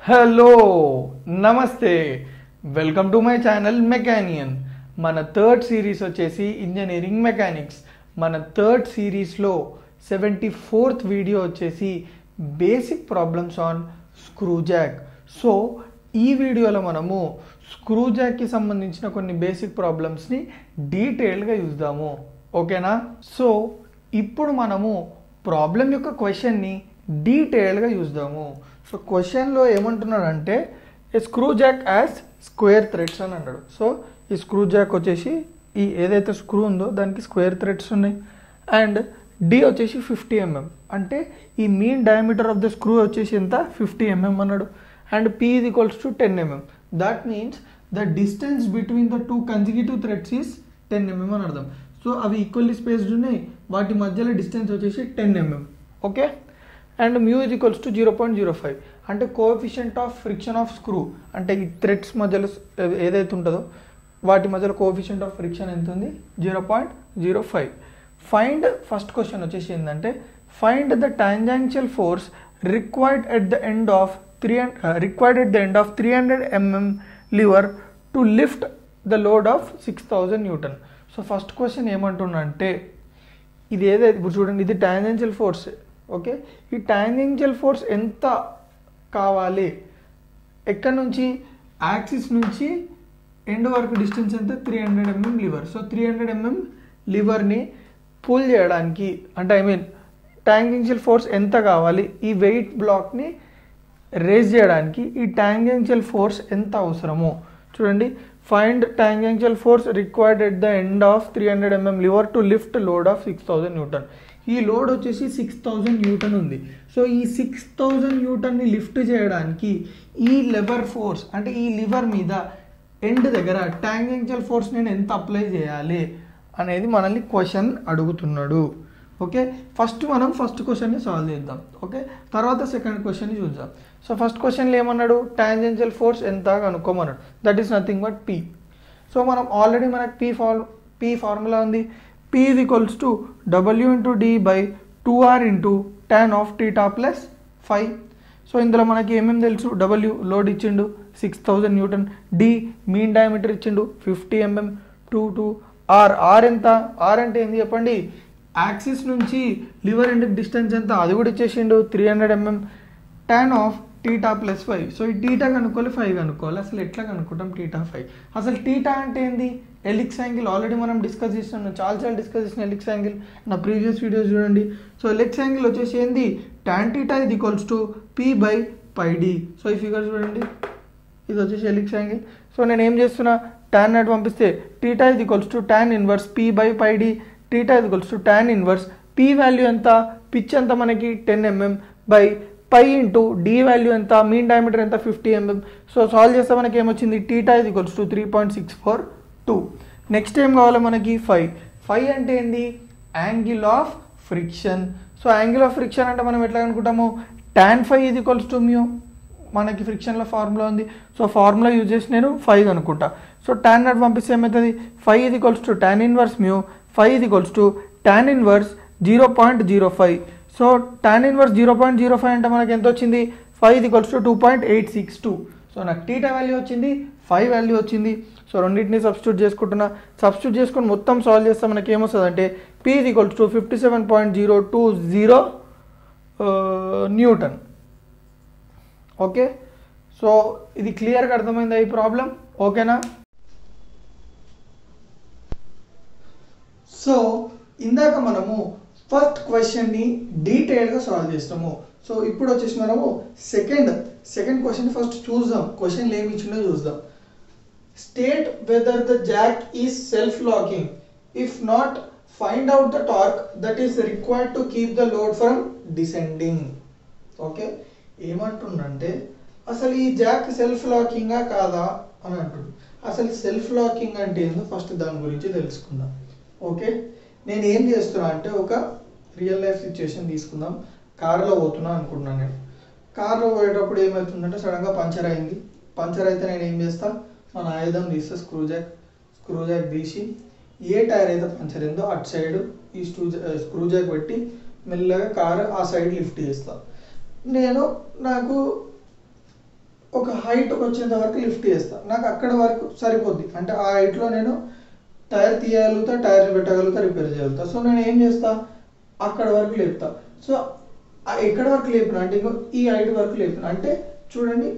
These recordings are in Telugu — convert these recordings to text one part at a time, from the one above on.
హలో నమస్తే వెల్కమ్ టు మై ఛానల్ మెకానియన్. మన థర్డ్ సిరీస్ వచ్చేసి ఇంజనీరింగ్ మెకానిక్స్. మన థర్డ్ సిరీస్లో 74th వీడియో వచ్చేసి basic problems on screw Jack. So ఈ వీడియోలో మనము స్క్రూ జాక్కి సంబంధించిన కొన్ని బేసిక్ ప్రాబ్లమ్స్ని డీటెయిల్డ్గా చూద్దాము. ఓకేనా? సో ఇప్పుడు మనము ప్రాబ్లం యొక్క క్వశ్చన్ని డీటెయిల్డ్గా చూద్దాము. సో క్వశ్చన్లో ఏమంటున్నాడంటే a screw jack has square threads అని అన్నాడు. సో ఈ స్క్రూ జాక్ వచ్చేసి ఈ ఏదైతే స్క్రూ ఉందో దానికి స్క్వేర్ థ్రెడ్స్ ఉన్నాయి అండ్ డి వచ్చేసి 50 mm, అంటే ఈ mean diameter of the screw వచ్చేసి ఎంత 50 mm అన్నాడు. And P is equals to 10 mm. That means the distance between the two consecutive threads is 10 mm అని అర్థం. సో అవి ఈక్వల్లీ స్పేస్డ్ ఉన్నాయి, వాటి మధ్యలో డిస్టెన్స్ వచ్చేసి 10 mm. Okay, and mu is equals to 0.05, అంటే coefficient of friction of screw, అంటే ఈ థ్రెడ్స్ మధ్యలో ఏదైతే ఉంటుందో వాటి మధ్యలో కోఎఫిషియంట్ ఆఫ్ ఫ్రిక్షన్ ఎంత ఉంది 0.05. ఫైండ్ ఫస్ట్ క్వశ్చన్ వచ్చేసి ఏంటంటే find the tangential force required at the end of 300 mm liver to lift the load of 6000 Newton. So first question ఏమంటున్నా అంటే ఇది ఏదైతే ఇప్పుడు చూడండి, ఇది టాంజెన్షియల్ ఫోర్స్. ఓకే, ఈ టాంజెన్షియల్ ఫోర్స్ ఎంత కావాలి, ఎక్కడి నుంచి యాక్సిస్ నుంచి ఎండ్ వరకు డిస్టెన్స్ ఎంత 300 mm లివర్. సో 300 mm లివర్ని పుల్ చేయడానికి అంటే టాంజెన్షియల్ ఫోర్స్ ఎంత కావాలి, ఈ వెయిట్ బ్లాక్ని రేజ్ చేయడానికి ఈ టాంజెన్షియల్ ఫోర్స్ ఎంత అవసరమో చూడండి. Find tangential force required at the end of 300 mm liver to lift load of 6000 Newton. ఈ లోడ్ వచ్చేసి 6000 Newton ఉంది. సో ఈ 6000 Newtonని లిఫ్ట్ చేయడానికి ఈ లెవర్ ఫోర్స్ అంటే ఈ లివర్ మీద ఎండ్ దగ్గర టాంజెన్షియల్ ఫోర్స్ నేను ఎంత అప్లై చేయాలి అనేది మనల్ని క్వశ్చన్ అడుగుతున్నాడు. ఓకే, మనం ఫస్ట్ క్వశ్చన్ని సాల్వ్ చేద్దాం. ఓకే, తర్వాత సెకండ్ క్వశ్చన్ని చూద్దాం. సో ఫస్ట్ క్వశ్చన్లో ఏమన్నాడు, టాంజెన్షియల్ ఫోర్స్ ఎంత కనుక్కోమన్నాడు. That is nothing but P. So మనం ఆల్రెడీ మనకు P ఫార్ములా ఉంది. P is equals to W into D by 2R into tan of theta plus phi. So ఇందులో మనకి ఏమేమి తెలుసు, W లోడ్ ఇచ్చిండు 6000 Newton, D మీన్ డయామీటర్ ఇచ్చిండు 50 mm, 2 R ఎంత, R అంటే ఏంది చెప్పండి, యాక్సిస్ నుంచి లివర్ ఎండ్ డిస్టెన్స్ ఎంత అది కూడా ఇచ్చేసిండు 300 mm, tan of theta plus 5. So ఈ టీటా కనుక్కోవాలి, 5 కనుక్కోవాలి. అసలు ఎట్లా కనుక్కుంటాం టీటా 5? అసలు టీటా అంటే ఏంది, ఎలిప్స్ యాంగిల్. ఆల్రెడీ మనం డిస్కస్ చేసినాం, చాలా డిస్కస్ చేసిన ఎలిప్స్ యాంగిల్ నా ప్రీవియస్ వీడియోస్ చూడండి. సో ఎలిప్స్ యాంగిల్ వచ్చేసి ఏంది, టాన్ టీటా ఇది ఈక్వల్స్ టు P/πd. సో ఈ ఫిగర్ చూడండి, ఇది వచ్చేసి ఎలిప్స్ యాంగిల్. సో నేను ఏం చేస్తున్నా, టాన్ అటు పంపిస్తే టీటా ఇది equals to tan inverse P/πd. Theta ఇది equals to tan inverse P value ఎంత, పిచ్ ఎంత మనకి 10 mm by pi into D value ఎంత, మీన్ డయామీటర్ ఎంత 50 mm. సో సాల్వ్ చేస్తే మనకి ఏమొచ్చింది, టీటా ఇది ఈక్వల్స్ టు 3.642. నెక్స్ట్ ఏం కావాలి మనకి 5 అంటే ఏంది, angle of friction. So angle of friction అంటే మనం ఎట్లా అనుకుంటాము, tan phi ఇది ఈక్వల్స్ టు మ్యూ, మనకి ఫ్రిక్షన్లో ఫార్ములా ఉంది. సో ఫార్ములా యూజ్ చేసి నేను 5 అనుకుంటా. సో tan నాట్ పంపిస్తే ఏమవుతుంది, 5 ఇది equals to tan inverse mu, 5 ఇది equals to tan inverse 0.05. So tan inverse 0.05 అంటే మనకి ఎంత వచ్చింది, 5 ఇది ఈక్వల్స్ టు 2.862. సో నాకు టీటా వాల్యూ వచ్చింది, 5 వాల్యూ వచ్చింది. సో రెండింటిని సబ్స్టిట్యూట్ చేసుకొని మొత్తం సాల్వ్ చేస్తే మనకి ఏమొస్తుంది అంటే P ఇది equals to 57.020 Newton. Okay, so ఇది క్లియర్గా అర్థమైందా ఈ ప్రాబ్లం? ఓకేనా? సో ఇందాక మనము ఫస్ట్ క్వశ్చన్ని డీటెయిల్గా సాల్వ్ చేస్తాము. సో ఇప్పుడు వచ్చేసి మనము సెకండ్ క్వశ్చన్ ఫస్ట్ చూద్దాం. క్వశ్చన్లు ఏమి ఇచ్చిందో చూద్దాం. State whether the jack is self locking, if not find out the torque that is required to keep the load from descending. Okay, ఏమంటుండంటే అసలు ఈ జాక్ సెల్ఫ్ లాకింగా కాదా అని అంటుంది. అసలు సెల్ఫ్ లాకింగ్ అంటే ఏందో ఫస్ట్ దాని గురించి తెలుసుకుందాం. ఓకే, నేను ఏం చేస్తున్నా అంటే ఒక రియల్ లైఫ్ సిచ్యువేషన్ తీసుకుందాం. కార్లో పోతున్నా అనుకుంటున్నాను. నేను కార్లో పోయేటప్పుడు ఏమవుతుందంటే సడన్గా పంచర్ అయింది. పంచర్ అయితే నేను ఏం చేస్తా, మన ఆయుధం తీస్తే స్క్రూ జాక్ తీసి ఏ టైర్ అయితే పంచర్ అయిందో అటు సైడ్ ఈ స్క్రూ జాక్ పెట్టి మెల్లగా కారు ఆ సైడ్ లిఫ్ట్ చేస్తా. నాకు ఒక హైట్ వచ్చేంత వరకు లిఫ్ట్ చేస్తా, నాకు అక్కడ వరకు సరిపోద్ది. అంటే ఆ హైట్లో నేను టైర్ తీయగలుగుతా, టైర్ పెట్టగలుగుతా, రిపేర్ చేయగలుగుతా. సో నేను ఏం చేస్తా, అక్కడ వరకు లేపుతా. సో ఎక్కడ వరకు లేపిన అంటే ఇంకో ఈ హైట్ వరకు లేపిన అంటే చూడండి,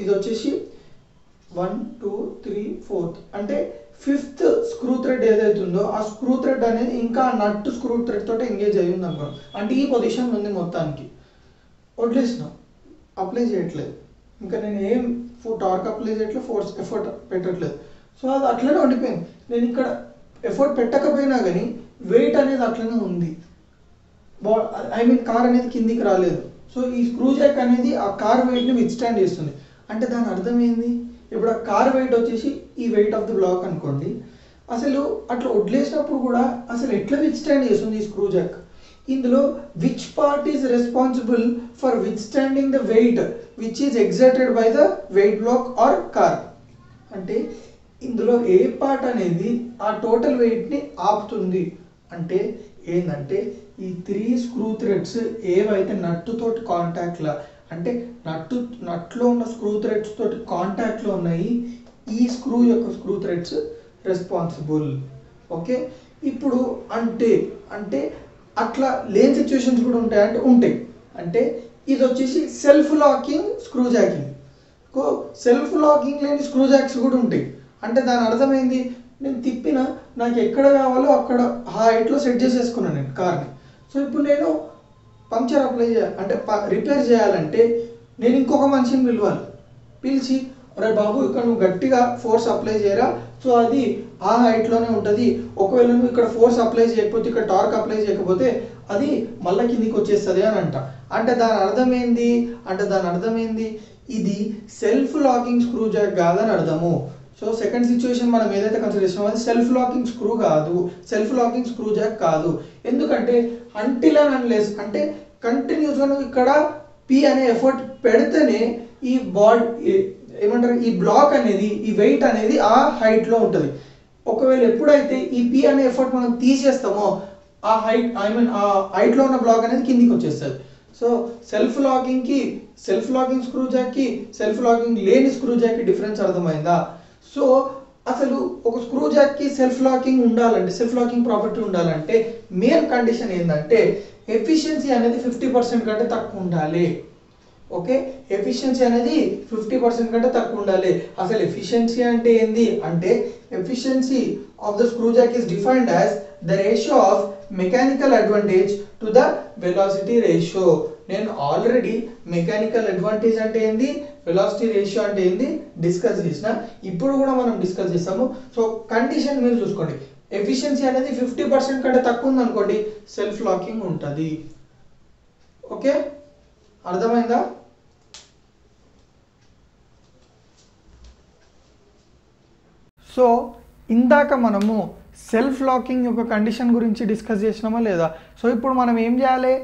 ఇది వచ్చేసి 1 2 3 4 అంటే 5th స్క్రూ థ్రెడ్ ఏదైతుందో ఆ స్క్రూ థ్రెడ్ అనేది ఇంకా నట్టు స్క్రూ థ్రెడ్ తోటి ఎంగేజ్ అయ్యి ఉంది అనుకో, అంటే ఈ పొజిషన్ ఉంది మొత్తానికి. వదిలేసిన, అప్లై చేయట్లేదు, ఇంకా నేను ఏం టార్క్ అప్లై చేయట్లేదు, ఫోర్స్ ఎఫర్ట్ పెట్టట్లేదు. సో అది అట్లనే ఉండిపోయింది. నేను ఇక్కడ ఎఫర్ట్ పెట్టకపోయినా కానీ వెయిట్ అనేది అట్లనే ఉంది, కార్ అనేది కిందికి రాలేదు. సో ఈ స్క్రూ జాక్ అనేది ఆ కార్ వెయిట్ని విత్స్టాండ్ చేస్తుంది. అంటే దాని అర్థం ఏంది, ఇప్పుడు ఆ కార్ వెయిట్ వచ్చేసి ఈ వెయిట్ ఆఫ్ ది బ్లాక్ అనుకోండి, అసలు అట్లా వదిలేసినప్పుడు కూడా అసలు ఎట్లా విత్స్టాండ్ చేస్తుంది ఈ స్క్రూ జాక్. ఇందులో which part is responsible for withstanding the weight which is exerted by the weight block or car. అంటే ఇందులో ఏ పార్ట్ అనేది ఆ టోటల్ వెయిట్ని ఆపుతుంది అంటే ఏంటంటే ఈ 3 స్క్రూ థ్రెడ్స్ ఏవైతే నట్టుతోటి కాంటాక్ట్లా, అంటే నట్లో ఉన్న స్క్రూ థ్రెడ్స్ తోటి కాంటాక్ట్లో ఉన్నాయి, ఈ స్క్రూ యొక్క స్క్రూ థ్రెడ్స్ రెస్పాన్సిబుల్. ఓకే, ఇప్పుడు అంటే అట్లా లేని సిచ్యువేషన్స్ కూడా ఉంటాయి అంటే ఉంటాయి. అంటే ఇది వచ్చేసి self locking screw jacking, self locking లేని స్క్రూ జాక్స్ కూడా ఉంటాయి. అంటే దాని అర్థమైంది, నేను తిప్పిన నాకు ఎక్కడ కావాలో అక్కడ హైట్లో సెట్ చేసేసుకున్నాను నేను కార్ని. సో ఇప్పుడు నేను పంక్చర్ అప్లై చేయాలి అంటే రిపేర్ చేయాలంటే నేను ఇంకొక మనిషిని పిలిచి అరే బాబు ఇక్కడ నువ్వు గట్టిగా ఫోర్స్ అప్లై చేయరా, సో అది ఆ హైట్లోనే ఉంటుంది, ఒకవేళ నువ్వు ఇక్కడ ఫోర్స్ అప్లై చేయకపోతే, ఇక్కడ టార్క్ అప్లై చేయకపోతే అది మళ్ళీ కిందికి వచ్చేస్తుంది అని అంట. అంటే దాని అర్థం ఏంది, ఇది సెల్ఫ్ లాకింగ్ స్క్రూ జాక్ కాదని అర్థము. సో సెకండ్ సిచ్యువేషన్ మనం ఏదైతే కన్సిడర్ చేసినామో అది సెల్ఫ్ లాకింగ్ స్క్రూ కాదు, సెల్ఫ్ లాకింగ్ స్క్రూ జాక్ కాదు. ఎందుకంటే అంటిల్ అండ్ అన్లెస్ అంటే కంటిన్యూస్గా నువ్వు ఇక్కడ పి అనే ఎఫర్ట్ పెడితేనే ఈ ఏమంటారు ఈ బ్లాక్ అనేది, ఈ వెయిట్ అనేది ఆ హైట్లో ఉంటుంది. ఒకవేళ ఎప్పుడైతే ఈ పి అనే ఎఫర్ట్ మనం తీసేస్తామో ఆ హైట్లో ఉన్న బ్లాక్ అనేది కిందికి వచ్చేస్తుంది. సో సెల్ఫ్ లాకింగ్ స్క్రూ జాక్కి సెల్ఫ్ లాకింగ్ లేని స్క్రూ జాక్కి డిఫరెన్స్ అర్థమైందా? సో అసలు ఒక స్క్రూ జాక్కి సెల్ఫ్ లాకింగ్ ఉండాలంటే, సెల్ఫ్ లాకింగ్ ప్రాపర్టీ ఉండాలంటే మెయిన్ కండిషన్ ఏంటంటే ఎఫిషియన్సీ అనేది 50% కంటే తక్కువ ఉండాలి. ఓకే, ఎఫిషియన్సీ అనేది 50% కంటే తక్కువ ఉండాలి. అసలు ఎఫిషియన్సీ అంటే ఏంది అంటే efficiency of the screw Jack is defined as the ratio of mechanical advantage to the velocity ratio. నేను ఆల్రెడీ మెకానికల్ అడ్వాంటేజ్ అంటే ఏంది, వెలాసిటీ రేషియో అంటే ఏంది డిస్కస్ చేసిన, ఇప్పుడు కూడా మనం డిస్కస్ చేస్తాము. సో కండిషన్ మీరు చూసుకోండి, ఎఫిషియన్సీ అనేది 50% కంటే తక్కువ ఉంది అనుకోండి, సెల్ఫ్ లాకింగ్ ఉంటుంది. ఓకే, అర్థమైందా? సో ఇందాక మనము సెల్ఫ్ లాకింగ్ యొక్క కండిషన్ గురించి డిస్కస్ చేసినామా లేదా? సో ఇప్పుడు మనం ఏం చేయాలి,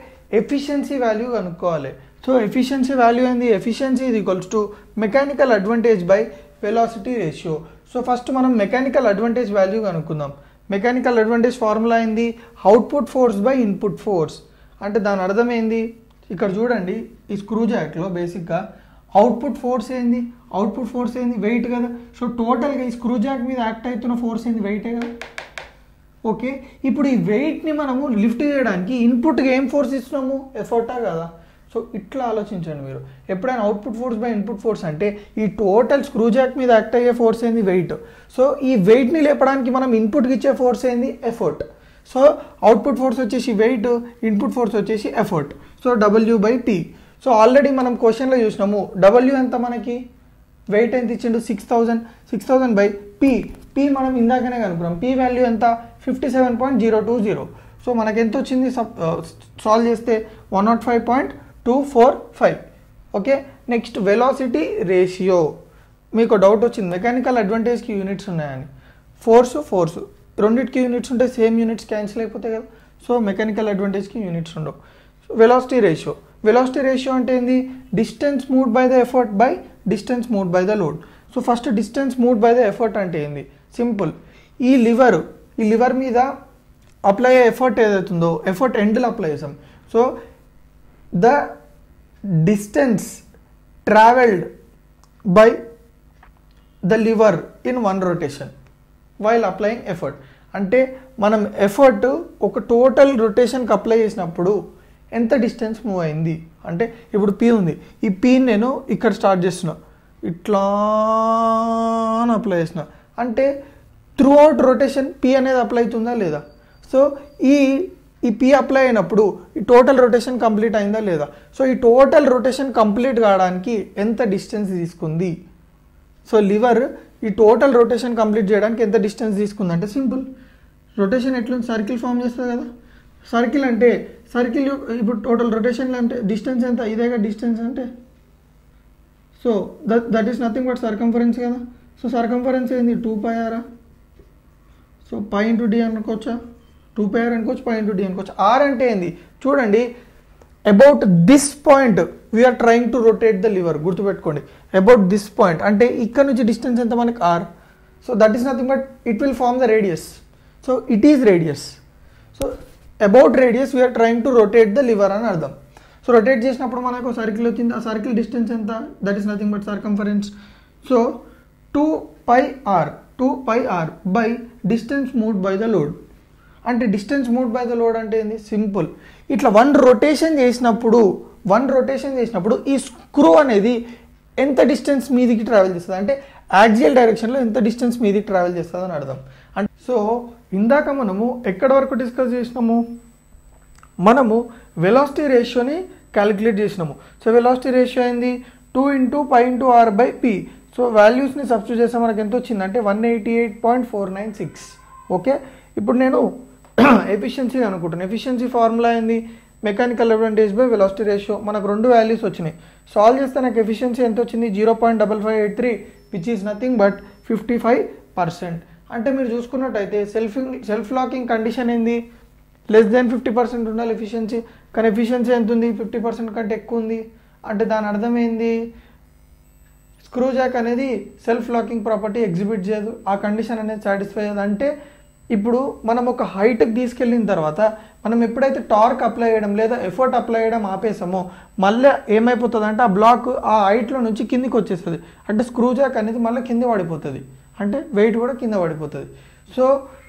ఎఫిషియన్సీ వాల్యూ కనుక్కోవాలి. సో ఎఫిషియన్సీ వాల్యూ ఏంది, efficiency is equals to mechanical advantage by velocity ratio. So first మనం మెకానికల్ అడ్వాంటేజ్ వాల్యూ కనుక్కుందాం. మెకానికల్ అడ్వాంటేజ్ ఫార్ములా ఏంది, output force by input force. అంటే దాని అర్థం ఏంది, ఇక్కడ చూడండి ఈ స్క్రూ జాక్లో బేసిక్గా అవుట్పుట్ ఫోర్స్ ఏంది, వెయిట్ కదా. సో టోటల్గా ఈ స్క్రూ జాక్ మీద యాక్ట్ అవుతున్న ఫోర్స్ ఏంది, వెయిటే కదా. ఓకే, ఇప్పుడు ఈ వెయిట్ని మనము లిఫ్ట్ చేయడానికి ఇన్పుట్గా ఏం ఫోర్స్ ఇస్తున్నాము, ఎఫర్టా కదా. సో ఇట్లా ఆలోచించండి మీరు ఎప్పుడైనా output force by input force అంటే ఈ టోటల్ స్క్రూ జాక్ మీద యాక్ట్ అయ్యే ఫోర్స్ ఏంది, వెయిట్. సో ఈ వెయిట్ని లేపడానికి మనం ఇన్పుట్కి ఇచ్చే ఫోర్స్ ఏంది, ఎఫర్ట్. సో అవుట్పుట్ ఫోర్స్ వచ్చేసి వెయిట్, ఇన్పుట్ ఫోర్స్ వచ్చేసి effort. So W/P. So already మనం క్వశ్చన్లో చూసినాము W ఎంత మనకి, వెయిట్ ఎంత ఇచ్చిండు 6000 బై P మనం ఇందాకనే కనుక్కున్నాం. P వాల్యూ ఎంత 57.020. సో మనకి ఎంత వచ్చింది సాల్వ్ చేస్తే 105.245. Okay, next velocity ratio. మీకు డౌట్ వచ్చింది మెకానికల్ అడ్వాంటేజ్కి యూనిట్స్ ఉన్నాయని. ఫోర్స్ రెండింటికి యూనిట్స్ ఉంటే సేమ్ యూనిట్స్ క్యాన్సిల్ అయిపోతాయి కదా. సో మెకానికల్ అడ్వాంటేజ్కి యూనిట్స్ ఉండవు. వెలాసిటీ రేషియో అంటే ఏంది, distance moved by the effort by distance moved by the load. So first distance moved by the effort అంటే ఏంది, సింపుల్. ఈ లివర్ మీద అప్లై అయ్యే ఎఫర్ట్ ఏదైతుందో ఎఫర్ట్ ఎండ్లో అప్లై చేసాం. So the distance travelled by the liver in one rotation while applying effort. అంటే మనం ఎఫర్ట్ ఒక టోటల్ రొటేషన్కి అప్లై చేసినప్పుడు ఎంత డిస్టెన్స్ మూవ్ అయింది అంటే, ఇప్పుడు పీ ఉంది, ఈ పీని నేను ఇక్కడ స్టార్ట్ చేస్తున్నా, ఇట్లా అప్లై చేసిన అంటే త్రూ అవుట్ రొటేషన్ పీ అనేది అప్లై అవుతుందా లేదా. సో ఈ పీ అప్లై అయినప్పుడు ఈ టోటల్ రొటేషన్ కంప్లీట్ అయిందా లేదా. సో ఈ టోటల్ రొటేషన్ కంప్లీట్ కావడానికి ఎంత డిస్టెన్స్ తీసుకుంది. సో లివర్ ఈ టోటల్ రొటేషన్ కంప్లీట్ చేయడానికి ఎంత డిస్టెన్స్ తీసుకుంది అంటే, సింపుల్, రొటేషన్ ఎట్లుంది, సర్కిల్ ఫామ్ చేస్తుంది కదా. సర్కిల్ అంటే సర్కిల్ ఇప్పుడు టోటల్ రొటేషన్లో అంటే డిస్టెన్స్ ఎంత, ఇదేగా డిస్టెన్స్ అంటే. So that is nothing but circumference కదా. సో సర్కంఫరెన్స్ ఏంది 2πr. సో π ఇంటూ డి అనుకోవచ్చా, 2πr అనుకోవచ్చు, π ఇంటూ డి అనుకోవచ్చు. ఆర్ అంటే ఏంది చూడండి, about this point we are trying to rotate the lever. గుర్తుపెట్టుకోండి, అబౌట్ దిస్ పాయింట్ అంటే ఇక్కడ నుంచి డిస్టెన్స్ ఎంత మనకి R. So that is nothing but it will form the radius. So it is radius. So about radius we are trying to rotate the lever అని అర్థం. సో రొటేట్ చేసినప్పుడు మనకు సర్కిల్ వచ్చింది, ఆ సర్కిల్ డిస్టెన్స్ ఎంత, that is nothing but circumference. So 2πr by distance moved by the load. అంటే distance moved by the load అంటే ఏంది, సింపుల్, ఇట్లా వన్ రొటేషన్ చేసినప్పుడు ఈ స్క్రూ అనేది ఎంత డిస్టెన్స్ మీదికి ట్రావెల్ చేస్తుంది అంటే యాక్సియల్ డైరెక్షన్లో ఎంత డిస్టెన్స్ మీదికి ట్రావెల్ చేస్తుంది అని అర్థం. అంటే సో ఇందాక మనము ఎక్కడి వరకు డిస్కస్ చేసినాము, మనము వెలాసిటీ రేషియోని క్యాలిక్యులేట్ చేసినాము. సో వెలాసిటీ రేషియో అయింది 2 × π × r బై పి. సో వాల్యూస్ని సబ్స్టిట్యూట్ చేస్తే మనకు ఎంత వచ్చింది అంటే 188.496. ఓకే, ఇప్పుడు నేను ఎఫిషియన్సీ అనుకుంటాను. ఎఫిషియన్సీ ఫార్ములా ఏంది, mechanical advantage by velocity ratio. మనకు రెండు వాల్యూస్ వచ్చినాయి. సాల్వ్ చేస్తే నాకు ఎఫిషియన్సీ ఎంత వచ్చింది 0.5583 విచ్ ఈస్ నథింగ్ బట్ 55%. అంటే మీరు చూసుకున్నట్టయితే సెల్ఫ్ లాకింగ్ కండిషన్ ఏంది, లెస్ దెన్ 50% ఉండాలి ఎఫిషియన్సీ. కానీ ఎఫిషియన్సీ ఎంత ఉంది, 50% కంటే ఎక్కువ ఉంది. అంటే దాని అర్థం ఏంది, స్క్రూ జాక్ అనేది సెల్ఫ్ లాకింగ్ ప్రాపర్టీ ఎగ్జిబిట్ చేయదు, ఆ కండిషన్ అనేది సాటిస్ఫై అయ్యేది. అంటే ఇప్పుడు మనం ఒక హైట్కి తీసుకెళ్ళిన తర్వాత మనం ఎప్పుడైతే టార్క్ అప్లై చేయడం లేదా ఎఫర్ట్ అప్లై చేయడం ఆపేసామో మళ్ళీ ఏమైపోతుంది అంటే ఆ బ్లాక్ ఆ హైట్లో నుంచి కిందికి వచ్చేస్తుంది. అంటే స్క్రూ జాక్ అనేది మళ్ళీ కింద పడిపోతుంది, అంటే వెయిట్ కూడా కింద పడిపోతుంది. సో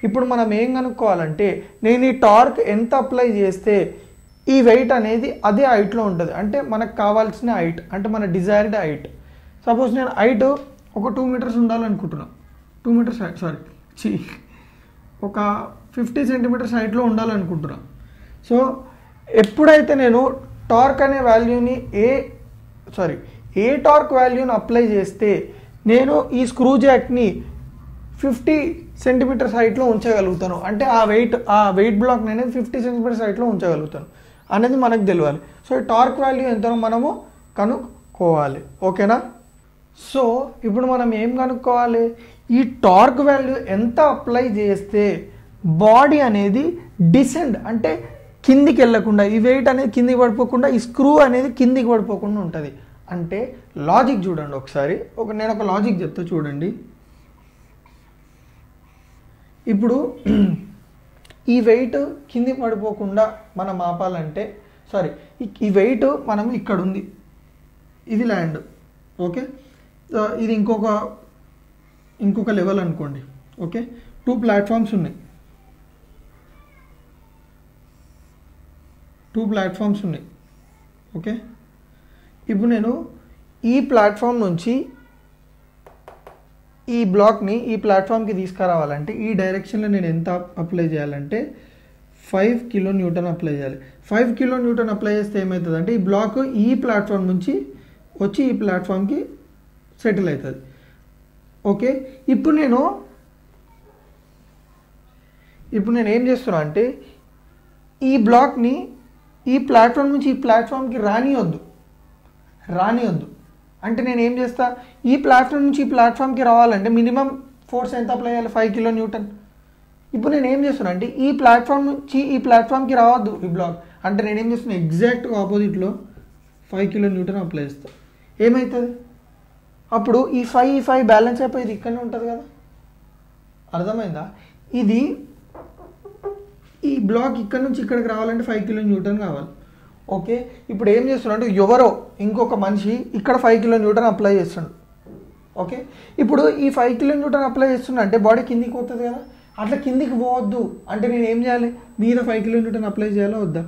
ఇప్పుడు మనం ఏం కనుక్కోవాలంటే, నేను ఈ టార్క్ ఎంత అప్లై చేస్తే ఈ వెయిట్ అనేది అదే హైట్లో ఉంటుంది, అంటే మనకు కావాల్సిన హైట్, అంటే మన డిజైర్డ్ హైట్. సపోజ్ నేను హైట్ ఒక 2 మీటర్స్ ఉండాలనుకుంటున్నాను, 2 మీటర్స్ హైట్ ఒక 50 సెంటీమీటర్స్ హైట్లో ఉండాలనుకుంటున్నాను. సో ఎప్పుడైతే నేను టార్క్ అనే వాల్యూని ఏ టార్క్ వాల్యూని అప్లై చేస్తే నేను ఈ స్క్రూ జాక్ని 50 సెంటీమీటర్స్ హైట్లో ఉంచగలుగుతాను, అంటే ఆ వెయిట్ బ్లాక్ని అనేది 50 సెంటీమీటర్స్ హైట్లో ఉంచగలుగుతాను అనేది మనకు తెలియాలి. సో ఈ టార్క్ వాల్యూ ఎంతనో మనము కనుక్కోవాలి. ఓకేనా. సో ఇప్పుడు మనం ఏం కనుక్కోవాలి, ఈ టార్క్ వాల్యూ ఎంత అప్లై చేస్తే బాడీ అనేది డిసెండ్ అంటే కిందికి వెళ్ళకుండా, ఈ వెయిట్ అనేది కిందికి పడిపోకుండా, ఈ స్క్రూ అనేది కిందికి పడిపోకుండా ఉంటుంది. అంటే లాజిక్ చూడండి ఒకసారి, నేను ఒక లాజిక్ చెప్తా చూడండి. ఇప్పుడు ఈ వెయిట్ కిందికి పడిపోకుండా మనం ఆపాలంటే, ఈ వెయిట్ మనం ఇక్కడ ఉంది, ఇది ల్యాండ్, ఓకే, ఇది ఇంకొక లెవెల్ అనుకోండి. ఓకే, 2 ప్లాట్ఫామ్స్ ఉన్నాయి, 2 ప్లాట్ఫామ్స్ ఉన్నాయి. ఓకే, ఇప్పుడు నేను ఈ ప్లాట్ఫామ్ నుంచి ఈ బ్లాక్ని ఈ ప్లాట్ఫామ్కి తీసుకురావాలంటే ఈ డైరెక్షన్లో నేను ఎంత అప్లై చేయాలంటే 5 కిలో న్యూటన్ అప్లై చేయాలి. 5 కిలో న్యూటన్ అప్లై చేస్తే ఏమవుతుందంటే ఈ బ్లాక్ ఈ ప్లాట్ఫామ్ నుంచి వచ్చి ఈ ప్లాట్ఫామ్కి సెటిల్ అవుతుంది. ఓకే, ఇప్పుడు నేను ఏం చేస్తున్నా అంటే ఈ బ్లాక్ని ఈ ప్లాట్ఫామ్ నుంచి ఈ ప్లాట్ఫామ్కి రానియొద్దు. అంటే నేను ఏం చేస్తా, ఈ ప్లాట్ఫామ్ నుంచి ఈ ప్లాట్ఫామ్కి రావాలంటే మినిమం ఫోర్స్ ఎంత అప్లై చేయాలి, 5 కిలో న్యూటన్. ఇప్పుడు నేను ఏం చేస్తున్నా అంటే ఈ ప్లాట్ఫామ్ నుంచి ఈ ప్లాట్ఫామ్కి రావద్దు ఈ బ్లాక్, అంటే నేను ఏం చేస్తున్నా ఎగ్జాక్ట్గా ఆపోజిట్లో 5 కిలో న్యూటన్ అప్లై చేస్తాను. ఏమవుతుంది అప్పుడు ఈ 5 బ్యాలెన్స్ అయిపోయి ఇది ఇక్కడనే ఉంటుంది కదా, అర్థమైందా. ఈ బ్లాక్ ఇక్కడ నుంచి ఇక్కడికి రావాలంటే 5 కిలో న్యూటన్ కావాలి. ఓకే, ఇప్పుడు ఏం చేస్తున్నాడు, ఎవరో ఇంకొక మనిషి ఇక్కడ 5 kN అప్లై చేస్తున్నాడు. ఓకే, ఇప్పుడు ఈ 5 kN అప్లై చేస్తున్నా అంటే బాడీ కిందికి పోతుంది కదా, అట్లా కిందికి పోవద్దు అంటే నేను ఏం చేయాలి, మీద 5 kN అప్లై చేయాలా వద్దా?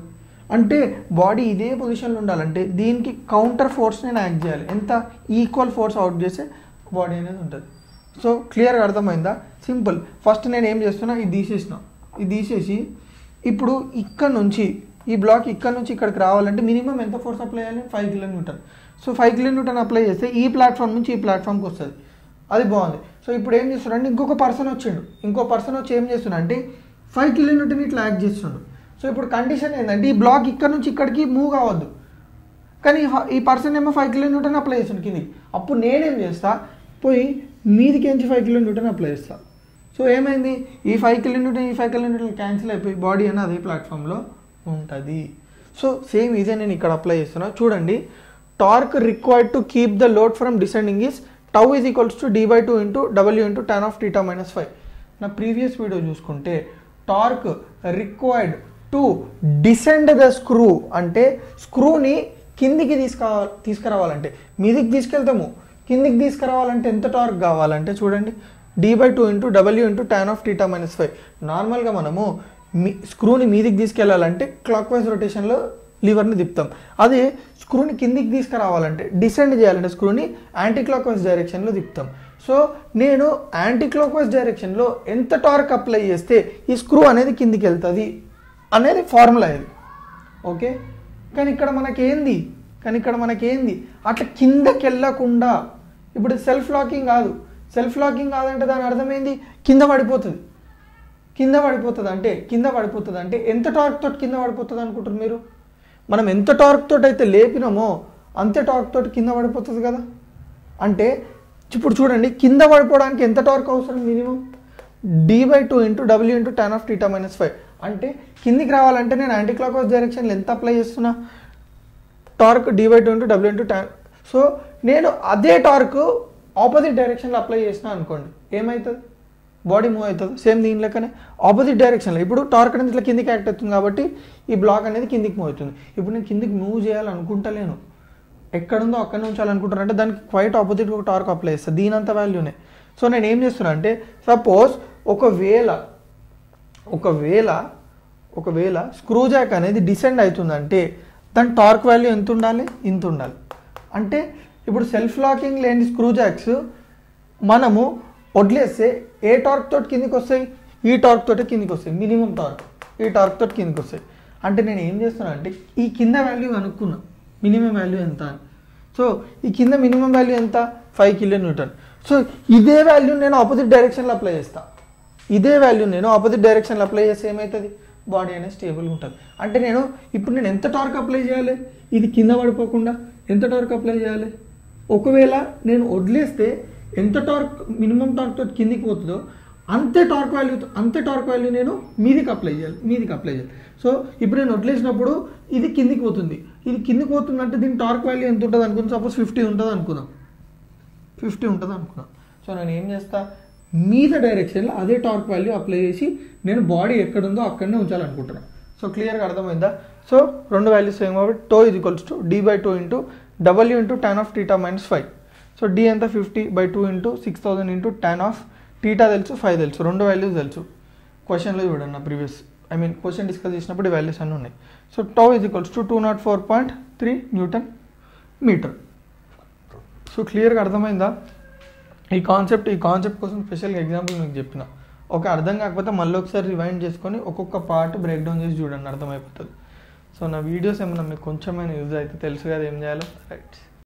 అంటే బాడీ ఇదే పొజిషన్లో ఉండాలంటే దీనికి కౌంటర్ ఫోర్స్ నేను యాక్ట్ చేయాలి. ఎంత? ఈక్వల్ ఫోర్స్ అవుట్ చేస్తే బాడీ అనేది ఉంటుంది. సో క్లియర్గా అర్థమైందా? సింపుల్. ఫస్ట్ నేను ఏం చేస్తున్నా, ఇది తీసేసి ఇప్పుడు ఇక్కడ నుంచి ఈ బ్లాక్ ఇక్కడ నుంచి ఇక్కడికి రావాలంటే మినిమం ఎంత ఫోర్స్ అప్లై చేయాలి? 5 kN. సో 5 kN అప్లై చేస్తే ఈ ప్లాట్ఫామ్ నుంచి ఈ ప్లాట్ఫామ్కి వస్తుంది. అది బాగుంది. సో ఇప్పుడు ఏం చేస్తున్నాడు, ఇంకొక పర్సన్ వచ్చిండు. ఇంకో పర్సన్ వచ్చి ఏం చేస్తున్నా అంటే 5 kN ఇట్లా యాక్ట్ చేస్తున్నాడు. సో ఇప్పుడు కండిషన్ ఏంటంటే ఈ బ్లాక్ ఇక్కడ నుంచి ఇక్కడికి మూవ్ కావద్దు, కానీ ఈ పర్సన్ ఏమో 5 kN అప్లై చేస్తుంది కిందికి. అప్పుడు నేనేం చేస్తా, పోయి మీదికి నుంచి 5 kN అప్లై చేస్తా. సో ఏమైంది, ఈ 5 kN ఈ 5 kN క్యాన్సిల్ అయిపోయి బాడీ అనేది అదే ప్లాట్ఫామ్లో ఉంటుంది. సో సేమ్ ఇదే నేను ఇక్కడ అప్లై చేస్తున్నా. చూడండి, torque required to keep the load from descending is tau is equals to d/2 into W into tan of θ - 5. నా ప్రీవియస్ వీడియో చూసుకుంటే torque required to descend the screw అంటే స్క్రూని కిందికి తీసుకురావాలంటే, మీదికి తీసుకెళ్తాము, కిందికి తీసుకురావాలంటే ఎంత టార్క్ కావాలంటే చూడండి, d/2 into W into tan of θ - 5. నార్మల్గా మనము స్క్రూని మీదికి తీసుకెళ్ళాలంటే క్లాక్ వైజ్ రొటేషన్లో లివర్ని తిప్పుతాం. అదే స్క్రూని కిందికి తీసుకురావాలంటే, డిసెండ్ చేయాలంటే స్క్రూని యాంటీ క్లాక్ వైజ్ డైరెక్షన్లో తిప్పుతాం. సో నేను యాంటీ క్లాక్ వైజ్ డైరెక్షన్లో ఎంత టార్క్ అప్లై చేస్తే ఈ స్క్రూ అనేది కిందికి వెళ్తుంది అనేది ఫార్ములా ఇది. ఓకే, కానీ ఇక్కడ మనకేంది అట్లా కిందకి వెళ్ళకుండా, ఇప్పుడు సెల్ఫ్ లాకింగ్ కాదంటే దాని అర్థమైంది కింద పడిపోతుంది అంటే ఎంత టార్క్ తోటి కింద పడిపోతుంది అనుకుంటారు మీరు? మనం ఎంత టార్క్ తోటి అయితే లేపినామో అంతే టార్క్ తోటి కింద పడిపోతుంది కదా. అంటే ఇప్పుడు చూడండి, కింద పడిపోవడానికి ఎంత టార్క్ అవసరం, minimum d/2 into W into tan of θ - 5. అంటే కిందికి రావాలంటే నేను యాంటీ క్లాక్ వైజ్ డైరెక్షన్లో ఎంత అప్లై చేస్తున్నా, torque d/2 into W into tan. So నేను అదే టార్క్ ఆపోజిట్ డైరెక్షన్లో అప్లై చేసిన అనుకోండి, ఏమవుతుంది, బాడీ మూవ్ అవుతుంది. సేమ్ దీని లెక్కనే ఆపోజిట్ డైరెక్షన్లో. ఇప్పుడు టార్క్ అనేది ఇట్లా కిందికి యాక్ట్ అవుతుంది కాబట్టి ఈ బ్లాక్ అనేది కిందికి మూవ్ అవుతుంది. ఇప్పుడు నేను కిందికి మూవ్ చేయాలనుకుంటలేను, ఎక్కడుందో అక్కడ ఉంచాలనుకుంటున్నా అంటే దానికి క్వైట్ ఆపోజిట్ ఒక టార్క్ అప్లై చేస్తాను, దీని అంత వాల్యూనే. సో నేను ఏం చేస్తున్నా అంటే, సపోజ్ ఒకవేళ స్క్రూ జాక్ అనేది డిసెండ్ అవుతుందంటే దాని టార్క్ వాల్యూ ఎంత ఉండాలి, ఇంత ఉండాలి. అంటే ఇప్పుడు సెల్ఫ్ లాకింగ్ లేని స్క్రూ జాక్స్ మనము వదిలేస్తే ఏ టార్క్ తోటి కిందికి వస్తాయి, ఈ టార్క్ తోటి కిందికి వస్తాయి, మినిమం టార్క్ ఈ టార్క్ తోటి కిందికి వస్తాయి. అంటే నేను ఏం చేస్తున్నా అంటే ఈ కింద వాల్యూ కనుక్కున్నా, మినిమం వాల్యూ ఎంత అని. సో ఈ కింద మినిమం వాల్యూ ఎంత, 5 kN. సో ఇదే వాల్యూ నేను ఆపోజిట్ డైరెక్షన్లో అప్లై చేస్తాను. చేస్తే ఏమవుతుంది, బాడీ అనేది స్టేబుల్గా ఉంటుంది. అంటే ఇప్పుడు నేను ఎంత టార్క్ అప్లై చేయాలి, ఇది కింద పడిపోకుండా ఎంత టార్క్ అప్లై చేయాలి. ఒకవేళ నేను వదిలేస్తే ఎంత టార్క్ మినిమం టార్క్ తోటి కిందికి పోతుందో అంతే టార్క్ వాల్యూ నేను మీదికి అప్లై చేయాలి. సో ఇప్పుడు నేను వదిలేసినప్పుడు ఇది కిందికి పోతుంది అంటే దీని టార్క్ వాల్యూ ఎంత ఉంటుంది అనుకుందాం, సపోజ్ 50 ఉంటుంది అనుకుందాం. సో నేను ఏం చేస్తా, మీద డైరెక్షన్లో అదే టార్క్ వాల్యూ అప్లై చేసి నేను బాడీ ఎక్కడుందో అక్కడనే ఉంచాలనుకుంటున్నాను. సో క్లియర్గా అర్థమైందా? సో రెండు వాల్యూస్ ఏం కాబట్టి tau is equals to d/2 into W into tan of θ - 5. So d ఎంత 50/2 ఇంటూ 6000 ఇంటూ tan of θ తెలుసు, 5 తెలుసు, రెండు వాల్యూస్ తెలుసు. క్వశ్చన్లో చూడండి, నా ప్రీవియస్ క్వశ్చన్ డిస్కస్ చేసినప్పుడు ఈ వాల్యూస్ అన్నీ ఉన్నాయి. సో టో is equals to 204.3 Nm. So క్లియర్గా అర్థమైందా? ఈ కాన్సెప్ట్ కోసం స్పెషల్గా ఎగ్జాంపుల్ మీకు చెప్పిన. ఓకే, అర్థం కాకపోతే మళ్ళీ ఒకసారి రివైండ్ చేసుకొని ఒక్కొక్క పార్ట్ బ్రేక్ డౌన్ చేసి చూడండి, అర్థమైపోతుంది. సో నా వీడియోస్ ఏమన్నా మీకు కొంచెమైనా యూజ్ అయితే తెలుసు కదా ఏం చేయాలో, రైట్.